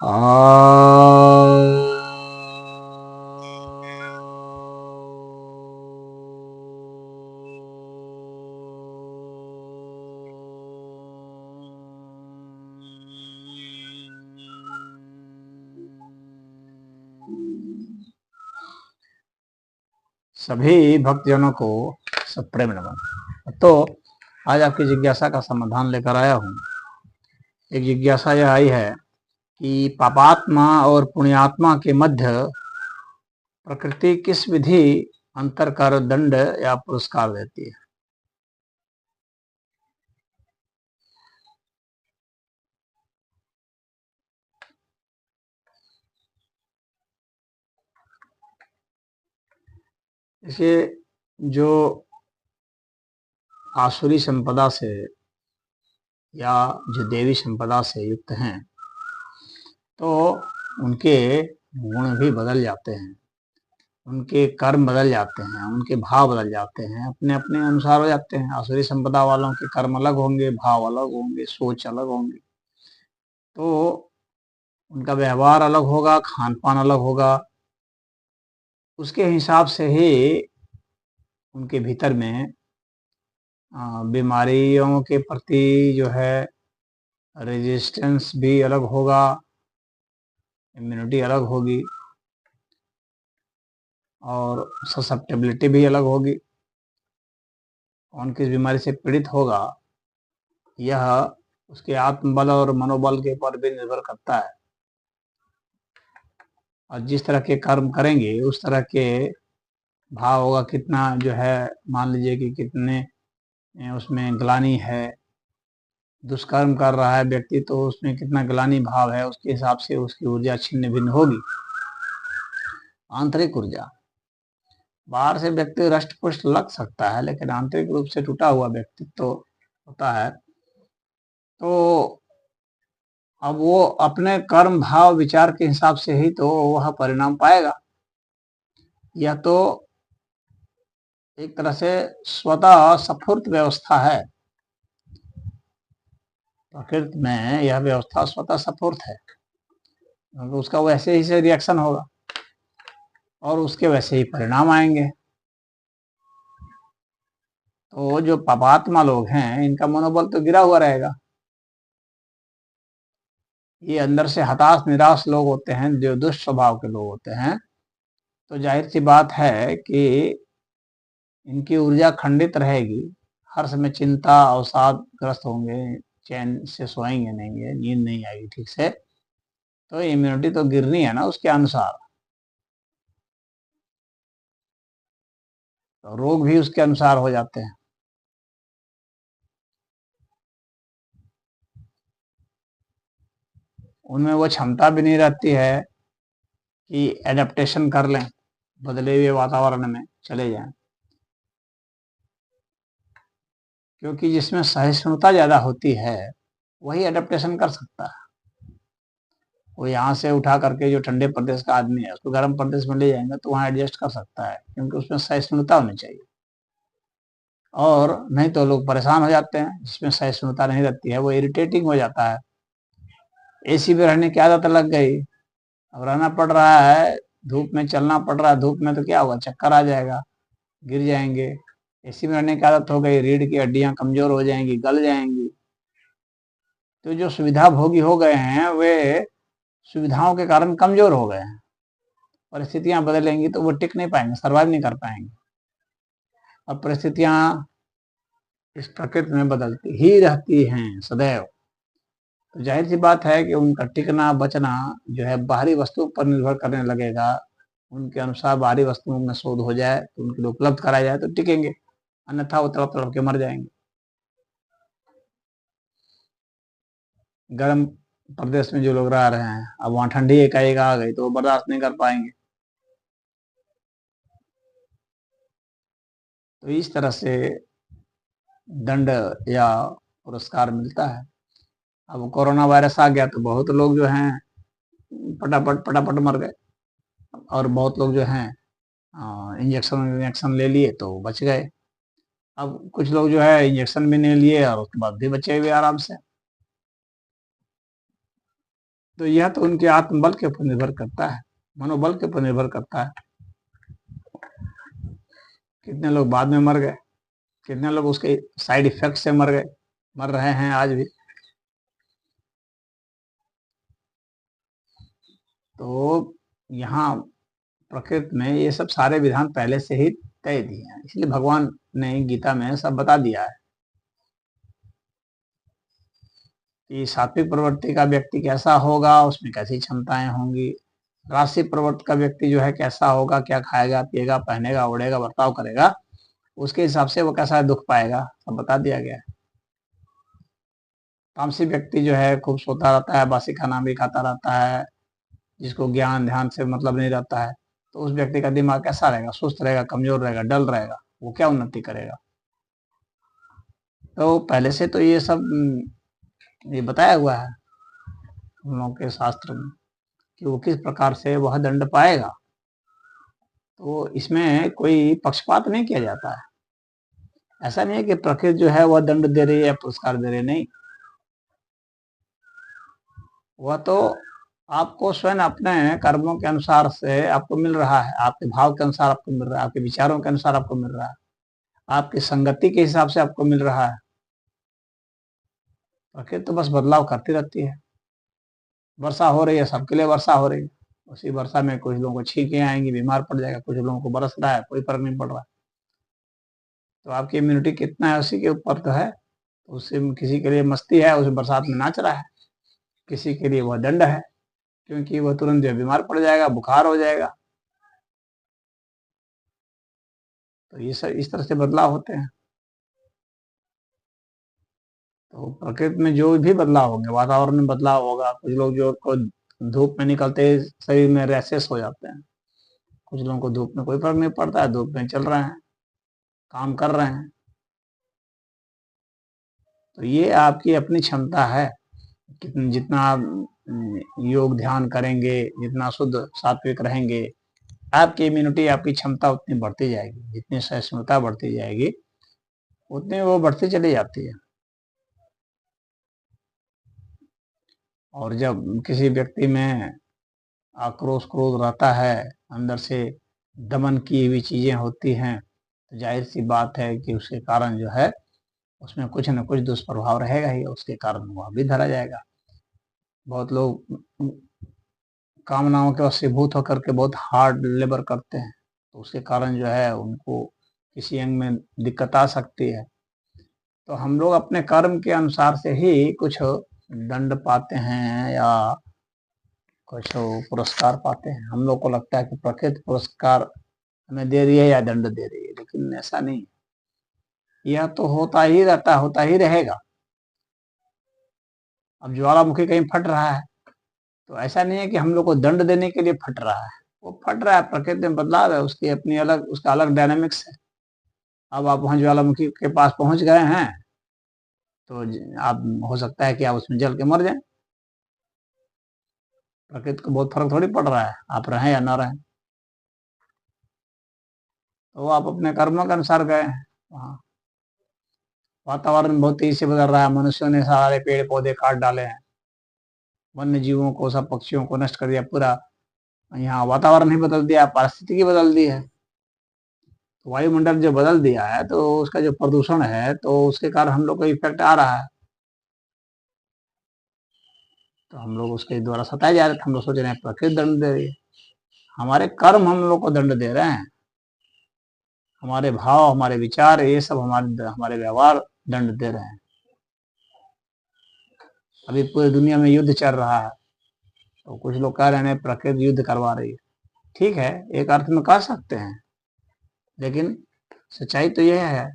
आ सभी भक्तजनों को सप्रेम नमन। तो आज आपकी जिज्ञासा का समाधान लेकर आया हूँ। एक जिज्ञासा यह आई है कि पापात्मा और पुण्यात्मा के मध्य प्रकृति किस विधि अंतर कर दंड या पुरस्कार देती है। इसे जो आसुरी संपदा से या जो देवी संपदा से युक्त हैं, तो उनके गुण भी बदल जाते हैं, उनके कर्म बदल जाते हैं, उनके भाव बदल जाते हैं, अपने अपने अनुसार हो जाते हैं। आसुरी संपदा वालों के कर्म अलग होंगे, भाव अलग होंगे, सोच अलग होंगी, तो उनका व्यवहार अलग होगा, खान पान अलग होगा। उसके हिसाब से ही उनके भीतर में बीमारियों के प्रति जो है रेजिस्टेंस भी अलग होगा, इम्यूनिटी अलग होगी और ससेप्टेबिलिटी भी अलग होगी। कौन किस बीमारी से पीड़ित होगा यह उसके आत्मबल और मनोबल के ऊपर भी निर्भर करता है, और जिस तरह के कर्म करेंगे उस तरह के भाव होगा। कितना जो है, मान लीजिए कि कितने उसमें ग्लानि है, दुष्कर्म कर रहा है व्यक्ति, तो उसमें कितना ग्लानि भाव है, उसके हिसाब से उसकी ऊर्जा छिन्न भिन्न होगी। आंतरिक ऊर्जा, बाहर से व्यक्ति रष्ट पुष्ट लग सकता है, लेकिन आंतरिक रूप से टूटा हुआ व्यक्तित्व तो होता है। तो अब वो अपने कर्म भाव विचार के हिसाब से ही तो वह परिणाम पाएगा। यह तो एक तरह से स्वतः स्फूर्त व्यवस्था है। प्रकृति में यह व्यवस्था स्वतः स्फूर्त है, क्योंकि उसका वैसे ही से रिएक्शन होगा और उसके वैसे ही परिणाम आएंगे। तो जो पापात्मा लोग हैं, इनका मनोबल तो गिरा हुआ रहेगा। ये अंदर से हताश निराश लोग होते हैं, जो दुष्ट स्वभाव के लोग होते हैं। तो जाहिर सी बात है कि इनकी ऊर्जा खंडित रहेगी, हर समय चिंता अवसाद ग्रस्त होंगे, चैन से सोएंगे नहीं, नींद नहीं आएगी ठीक से। तो इम्यूनिटी तो गिरनी है ना उसके अनुसार, तो रोग भी उसके अनुसार हो जाते हैं। उनमें वो क्षमता भी नहीं रहती है कि एडेप्टेशन कर लें, बदले हुए वातावरण में चले जाएं। क्योंकि जिसमें सहिष्णुता ज्यादा होती है वही एडेप्टेशन कर सकता है। वो यहाँ से उठा करके, जो ठंडे प्रदेश का आदमी है, उसको गर्म प्रदेश में ले जाएंगे तो वहाँ एडजस्ट कर सकता है, क्योंकि उसमें सहिष्णुता होनी चाहिए। और नहीं तो लोग परेशान हो जाते हैं, जिसमें सहिष्णुता नहीं रहती है वो इरिटेटिंग हो जाता है। एसी में रहने की आदत लग गई, अब रहना पड़ रहा है, धूप में चलना पड़ रहा है, धूप में तो क्या हुआ, चक्कर आ जाएगा, गिर जाएंगे। एसी में रहने की आदत हो गई, रीढ़ की हड्डियां कमजोर हो जाएंगी, गल जाएंगी। तो जो सुविधा भोगी हो गए हैं वे सुविधाओं के कारण कमजोर हो गए हैं। परिस्थितियां बदलेंगी तो वो टिक नहीं पाएंगे, सर्वाइव नहीं कर पाएंगे। और परिस्थितियां इस प्रकृति में बदलती ही रहती हैं सदैव। तो जाहिर सी बात है कि उनका टिकना बचना जो है बाहरी वस्तुओं पर निर्भर करने लगेगा। उनके अनुसार बाहरी वस्तुओं में शोध हो जाए, तो उनके लिए उपलब्ध कराया जाए तो टिकेंगे, अन्यथा वो तड़प तड़प के मर जाएंगे। गर्म प्रदेश में जो लोग रह रहे हैं, अब वहां ठंडी एकाएक आ गई तो वो बर्दाश्त नहीं कर पाएंगे। तो इस तरह से दंड या पुरस्कार मिलता है। अब कोरोना वायरस आ गया तो बहुत लोग जो हैं पटापट पटापट मर गए, और बहुत लोग जो हैं इंजेक्शन ले लिए तो बच गए। अब कुछ लोग जो है इंजेक्शन भी नहीं लिए और उसके बाद भी बचे हुए आराम से। तो यह तो उनके आत्मबल के ऊपर निर्भर करता है, मनोबल के ऊपर निर्भर करता है। कितने लोग बाद में मर गए, कितने लोग उसके साइड इफेक्ट से मर गए, मर रहे हैं आज भी। तो यहाँ प्रकृति में ये सब सारे विधान पहले से ही तय दिए हैं, इसलिए भगवान ने गीता में सब बता दिया है कि सात्विक प्रवृत्ति का व्यक्ति कैसा होगा, उसमें कैसी क्षमताएं होंगी, राशि प्रवृत्ति का व्यक्ति जो है कैसा होगा, क्या खाएगा पिएगा पहनेगा ओढ़ेगा बर्ताव करेगा, उसके हिसाब से वो कैसा दुख पाएगा, सब बता दिया गया है। तामसी व्यक्ति जो है खूब सोता रहता है, बासी खाना भी खाता रहता है, जिसको ज्ञान ध्यान से मतलब नहीं रहता है, तो उस व्यक्ति का दिमाग कैसा रहेगा, सुस्त रहेगा, कमजोर रहेगा, डल रहेगा, वो क्या उन्नति करेगा। तो पहले से तो ये सब ये बताया हुआ है हम लोगों के शास्त्र में कि वो किस प्रकार से वह दंड पाएगा। तो इसमें कोई पक्षपात नहीं किया जाता है। ऐसा नहीं है कि प्रकृति जो है वह दंड दे रही है या पुरस्कार दे रही है, नहीं। वह तो आपको स्वयं अपने कर्मों के अनुसार से आपको मिल रहा है, आपके भाव के अनुसार आपको मिल रहा है, आपके विचारों के अनुसार आपको मिल रहा है, आपकी संगति के हिसाब से आपको मिल रहा है। प्रकृति तो बस बदलाव करती रहती है। वर्षा हो रही है, सबके लिए वर्षा हो रही है, उसी वर्षा में कुछ लोगों को छींकें आएंगी, बीमार पड़ जाएगा, कुछ लोगों को बरस रहा है, कोई फर्क नहीं पड़ रहा है। तो आपकी इम्यूनिटी कितना है उसी के ऊपर तो है। उससे किसी के लिए मस्ती है, उस बरसात में नाच रहा है, किसी के लिए वह दंड है, क्योंकि वह तुरंत जो बीमार पड़ जाएगा, बुखार हो जाएगा। तो ये सब इस तरह से बदलाव होते हैं। तो प्रकृति में जो भी बदलाव होंगे, वातावरण में बदलाव होगा, कुछ लोग जो को धूप में निकलते शरीर में रैशेस हो जाते हैं, कुछ लोगों को धूप में कोई फर्क नहीं पड़ता है, धूप में चल रहे हैं, काम कर रहे हैं। तो ये आपकी अपनी क्षमता है, जितना आप योग ध्यान करेंगे, जितना शुद्ध सात्विक रहेंगे, आपकी इम्यूनिटी आपकी क्षमता उतनी बढ़ती जाएगी, जितनी सहिष्णुता बढ़ती जाएगी उतनी वो बढ़ती चली जाती है। और जब किसी व्यक्ति में आक्रोश क्रोध रहता है, अंदर से दमन की हुई चीजें होती हैं, तो जाहिर सी बात है कि उसके कारण जो है उसमें कुछ न कुछ दुष्प्रभाव रहेगा ही, उसके कारण वह भी धरा जाएगा। बहुत लोग कामनाओं के वशीभूत होकर के बहुत हार्ड लेबर करते हैं, तो उसके कारण जो है उनको किसी अंग में दिक्कत आ सकती है। तो हम लोग अपने कर्म के अनुसार से ही कुछ दंड पाते हैं या कुछ पुरस्कार पाते हैं। हम लोग को लगता है कि प्रकृति पुरस्कार हमें दे रही है या दंड दे रही है, लेकिन ऐसा नहीं। यह तो होता ही रहता, होता ही रहेगा। अब ज्वालामुखी कहीं फट रहा है, तो ऐसा नहीं है कि हम लोग को दंड देने के लिए फट रहा है, वो फट रहा है, प्रकृति में बदलाव है, उसकी अपनी अलग, उसका अलग डायनामिक्स है। अब आप वहां ज्वालामुखी के पास पहुंच गए हैं, तो आप हो सकता है कि आप उसमें जल के मर जाएं। प्रकृति को बहुत फर्क थोड़ी पड़ रहा है आप रहें या ना रहें। तो आप अपने कर्मों के अनुसार गए हैं वहाँ। वातावरण बहुत तेजी से बदल रहा है, मनुष्यों ने सारे पेड़ पौधे काट डाले हैं, वन्य जीवों को, सब पक्षियों को नष्ट कर दिया, पूरा यहाँ वातावरण ही बदल दिया, पारिस्थितिकी बदल दी है। तो वायुमंडल जो बदल दिया है, तो उसका जो प्रदूषण है, तो उसके कारण हम लोग को इफेक्ट आ रहा है। तो हम लोग उसके द्वारा सताए जा रहे थे, हम लोग सोच रहे हैं प्रकृति दंड दे रही है, हमारे कर्म हम लोग को दंड दे रहे हैं, हमारे भाव हमारे विचार ये सब हमारे व्यवहार दंड दे रहे हैं। अभी पूरी दुनिया में युद्ध चल रहा है, तो कुछ लोग कह रहे हैं प्रकृति युद्ध करवा रही है। ठीक है, एक अर्थ में कह सकते हैं, लेकिन सच्चाई तो यह है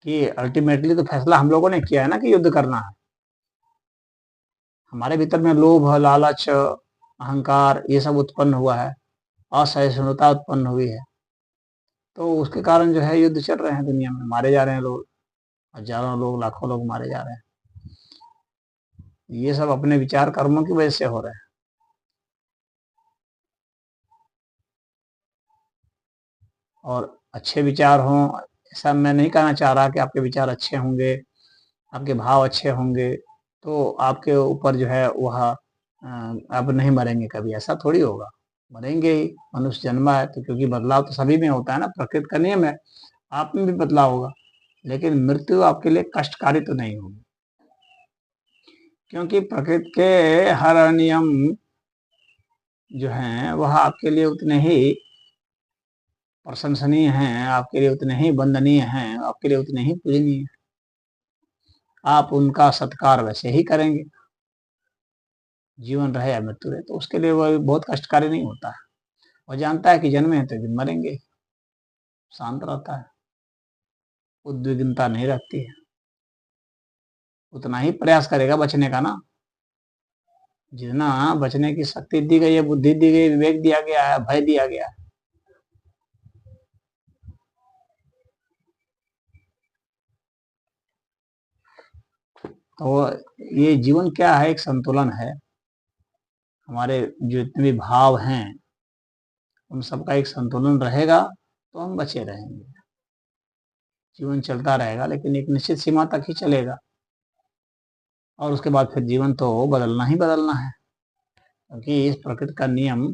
कि अल्टीमेटली तो फैसला हम लोगों ने किया है ना कि युद्ध करना है। हमारे भीतर में लोभ लालच अहंकार ये सब उत्पन्न हुआ है, असहिष्णुता उत्पन्न हुई है, तो उसके कारण जो है युद्ध चल रहे हैं, दुनिया में मारे जा रहे हैं लोग, हजारों लोग लाखों लोग मारे जा रहे हैं। ये सब अपने विचार कर्मों की वजह से हो रहे हैं। और अच्छे विचार हों, ऐसा मैं नहीं कहना चाह रहा कि आपके विचार अच्छे होंगे, आपके भाव अच्छे होंगे तो आपके ऊपर जो है वह अब नहीं मरेंगे कभी, ऐसा थोड़ी होगा। मरेंगे ही, मनुष्य जन्मा है तो, क्योंकि बदलाव तो सभी में होता है ना, प्रकृति का नियम है। आप में भी बदलाव होगा, लेकिन मृत्यु आपके लिए कष्टकारी तो नहीं होगी, क्योंकि प्रकृति के हर नियम जो हैं वह आपके लिए उतने ही प्रशंसनीय हैं, आपके लिए उतने ही वंदनीय हैं, आपके लिए उतने ही पूजनीय हैं। आप उनका सत्कार वैसे ही करेंगे, जीवन रहे या मृत्यु रहे, तो उसके लिए वह बहुत कष्टकारी नहीं होता है। वह जानता है कि जन्मे हैं तो एक दिन मरेंगे, शांत रहता है, उद्विग्नता नहीं रहती है। उतना ही प्रयास करेगा बचने का ना, जितना बचने की शक्ति दी गई है, बुद्धि दी गई, विवेक दिया गया है, भय दिया गया है। तो ये जीवन क्या है, एक संतुलन है। हमारे जो जितने भी भाव हैं उन सबका एक संतुलन रहेगा तो हम बचे रहेंगे। जीवन चलता रहेगा, लेकिन एक निश्चित सीमा तक ही चलेगा, और उसके बाद फिर जीवन तो बदलना ही बदलना है, क्योंकि इस प्रकृति का नियम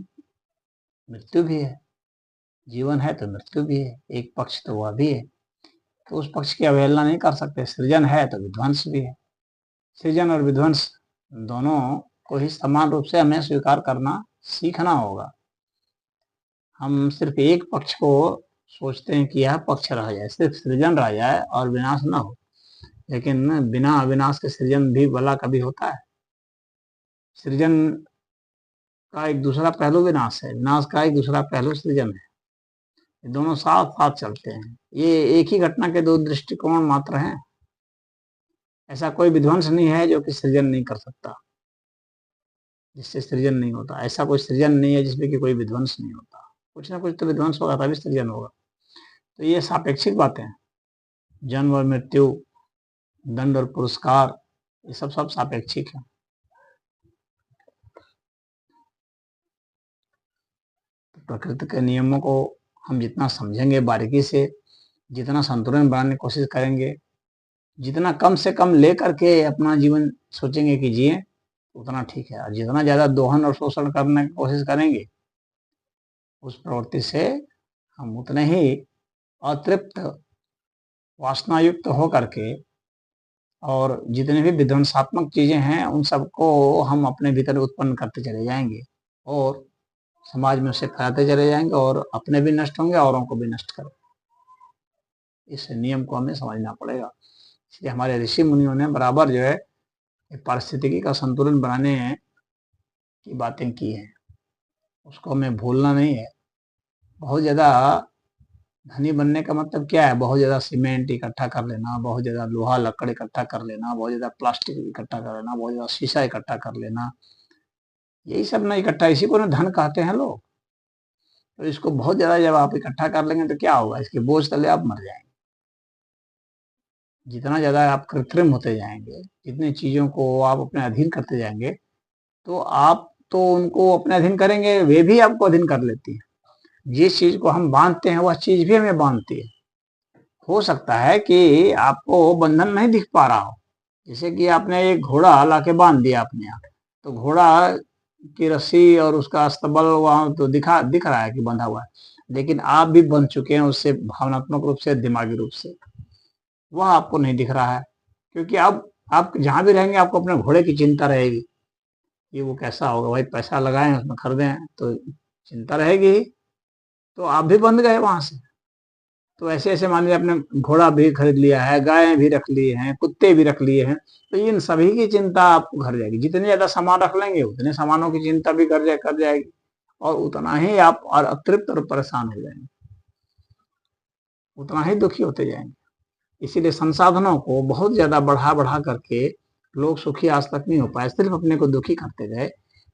मृत्यु भी है। जीवन है तो मृत्यु भी है, एक पक्ष तो वह भी है, तो उस पक्ष की अवहेलना नहीं कर सकते। सृजन है तो विध्वंस भी है। सृजन और विध्वंस दोनों को ही समान रूप से हमें स्वीकार करना सीखना होगा। हम सिर्फ एक पक्ष को सोचते हैं कि यह पक्ष रह जाए, सिर्फ सृजन रह जाए और विनाश ना हो, लेकिन बिना अविनाश के सृजन भी भला कभी होता है? सृजन का एक दूसरा पहलू विनाश है, विनाश का एक दूसरा पहलू सृजन है। ये दोनों साथ साथ चलते हैं। ये एक ही घटना के दो दृष्टिकोण मात्र हैं। ऐसा कोई विध्वंस नहीं है जो कि सृजन नहीं कर सकता, जिससे सृजन नहीं होता। ऐसा कोई सृजन नहीं है जिसमें कि कोई विध्वंस नहीं होता। कुछ ना कुछ तो विध्वंस होगा तभी सृजन होगा। तो ये सापेक्षिक बातें हैं। जन्म और मृत्यु, दंड और पुरस्कार, ये सब सापेक्षिक है। तो प्रकृति के नियमों को हम जितना समझेंगे बारीकी से, जितना संतुलन बनाने की कोशिश करेंगे, जितना कम से कम ले करके अपना जीवन सोचेंगे कि जिए, उतना ठीक है। और जितना ज्यादा दोहन और शोषण करने की कोशिश करेंगे, उस प्रवृत्ति से हम उतने ही अतृप्त, वासनायुक्त हो करके, और जितने भी विध्वंसात्मक चीजें हैं उन सबको हम अपने भीतर उत्पन्न करते चले जाएंगे, और समाज में उसे फैलाते चले जाएंगे, और अपने भी नष्ट होंगे, औरों को भी नष्ट करेंगे। इस नियम को हमें समझना पड़ेगा। इसलिए हमारे ऋषि मुनियों ने बराबर जो है पारिस्थितिकी का संतुलन बनाने की बातें की हैं, उसको हमें भूलना नहीं है। बहुत ज्यादा धनी बनने का मतलब क्या है? बहुत ज्यादा सीमेंट इकट्ठा कर लेना, बहुत ज्यादा लोहा लकड़ इकट्ठा कर लेना, बहुत ज्यादा प्लास्टिक इकट्ठा कर लेना, बहुत ज्यादा शीशा इकट्ठा कर लेना, यही सब ना इकट्ठा, इसी को ना धन कहते हैं लोग। तो इसको बहुत ज्यादा जब आप इकट्ठा कर लेंगे तो क्या होगा? इसके बोझ तले आप मर जाएंगे। जितना ज्यादा आप कृत्रिम होते जाएंगे, जितनी चीजों को आप अपने अधीन करते जाएंगे, तो आप तो उनको अपने अधीन करेंगे, वे भी आपको अधीन कर लेती है। जिस चीज को हम बांधते हैं वह चीज भी हमें बांधती है। हो सकता है कि आपको बंधन नहीं दिख पा रहा हो, जैसे कि आपने एक घोड़ा लाके बांध दिया अपने यहाँ, तो घोड़ा की रस्सी और उसका अस्तबल वहां तो दिख रहा है कि बंधा हुआ है, लेकिन आप भी बंध चुके हैं उससे, भावनात्मक रूप से, दिमागी रूप से। वह आपको नहीं दिख रहा है, क्योंकि अब आप जहां भी रहेंगे आपको अपने घोड़े की चिंता रहेगी कि वो कैसा होगा। भाई पैसा लगाए हैं उसमें, खरीदे हैं, तो चिंता रहेगी ही। तो आप भी बंध गए वहां से। तो ऐसे ऐसे मान लीजिए आपने घोड़ा भी खरीद लिया है, गायें भी रख लिए हैं, कुत्ते भी रख लिए हैं, तो इन सभी की चिंता आपको घर जाएगी। जितने ज्यादा सामान रख लेंगे उतने सामानों की चिंता भी कर जाएगी, और उतना ही आप और अतृप्त और परेशान हो जाएंगे, उतना ही दुखी होते जाएंगे। इसीलिए संसाधनों को बहुत ज्यादा बढ़ा बढ़ा करके लोग सुखी आज तक नहीं हो पाए, सिर्फ अपने को दुखी करते गए,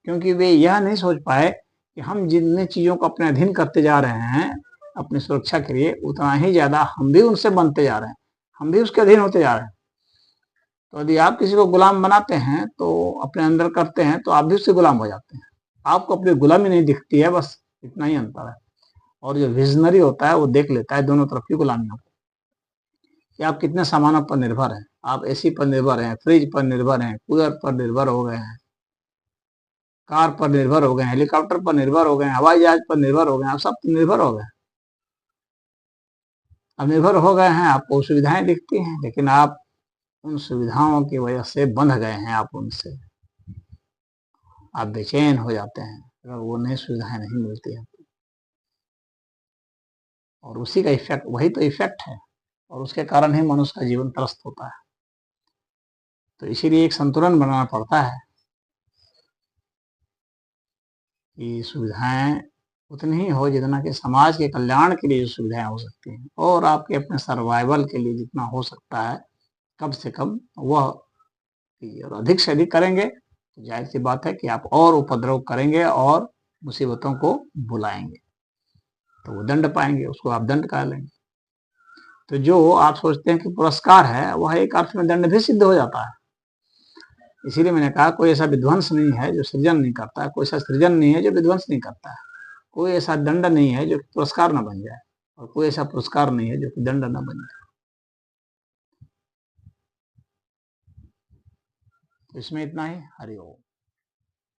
क्योंकि वे यह नहीं सोच पाए कि हम जितने चीजों को अपने अधीन करते जा रहे हैं अपनी सुरक्षा के लिए, उतना ही ज्यादा हम भी उनसे बनते जा रहे हैं, हम भी उसके अधीन होते जा रहे हैं। तो यदि आप किसी को गुलाम बनाते हैं तो अपने अंदर करते हैं, तो आप भी उससे गुलाम हो जाते हैं। आपको अपनी गुलामी नहीं दिखती है, बस इतना ही अंतर है। और जो विजनरी होता है वो देख लेता है दोनों तरफ की गुलामियों को, कि आप कितने सामानों पर निर्भर हैं। आप एसी पर निर्भर हैं, फ्रिज पर निर्भर हैं, कूलर पर निर्भर हो गए हैं, कार पर निर्भर हो गए, हेलीकॉप्टर पर निर्भर हो गए, हवाई जहाज पर निर्भर हो गए, आप सब निर्भर हो गए। अब निर्भर हो गए हैं, आपको सुविधाएं दिखती हैं, लेकिन आप उन सुविधाओं की वजह से बंध गए हैं, आप उनसे आप बेचैन हो जाते हैं अगर वो नई सुविधाएं नहीं मिलती हैं। और उसी का इफेक्ट, वही तो इफेक्ट है, और उसके कारण ही मनुष्य का जीवन त्रस्त होता है। तो इसीलिए एक संतुलन बनाना पड़ता है कि सुविधाएं उतनी ही हो जितना कि समाज के कल्याण के लिए जो सुविधाएं हो सकती हैं, और आपके अपने सर्वाइवल के लिए जितना हो सकता है कम से कम वह, और अधिक से अधिक करेंगे तो जाहिर सी बात है कि आप और उपद्रव करेंगे और मुसीबतों को बुलाएंगे, तो वो दंड पाएंगे, उसको आप दंड कह लेंगे। तो जो आप सोचते हैं कि पुरस्कार है, वह एक अर्थ में दंड भी सिद्ध हो जाता है। इसीलिए मैंने कहा कोई ऐसा विध्वंस नहीं है जो सृजन नहीं करता है, कोई ऐसा सृजन नहीं है जो विध्वंस नहीं करता है, कोई ऐसा दंड नहीं है जो पुरस्कार न बन जाए, और कोई ऐसा पुरस्कार नहीं है जो कि दंड न बन जाए। तो इसमें इतना ही। हरि ओम।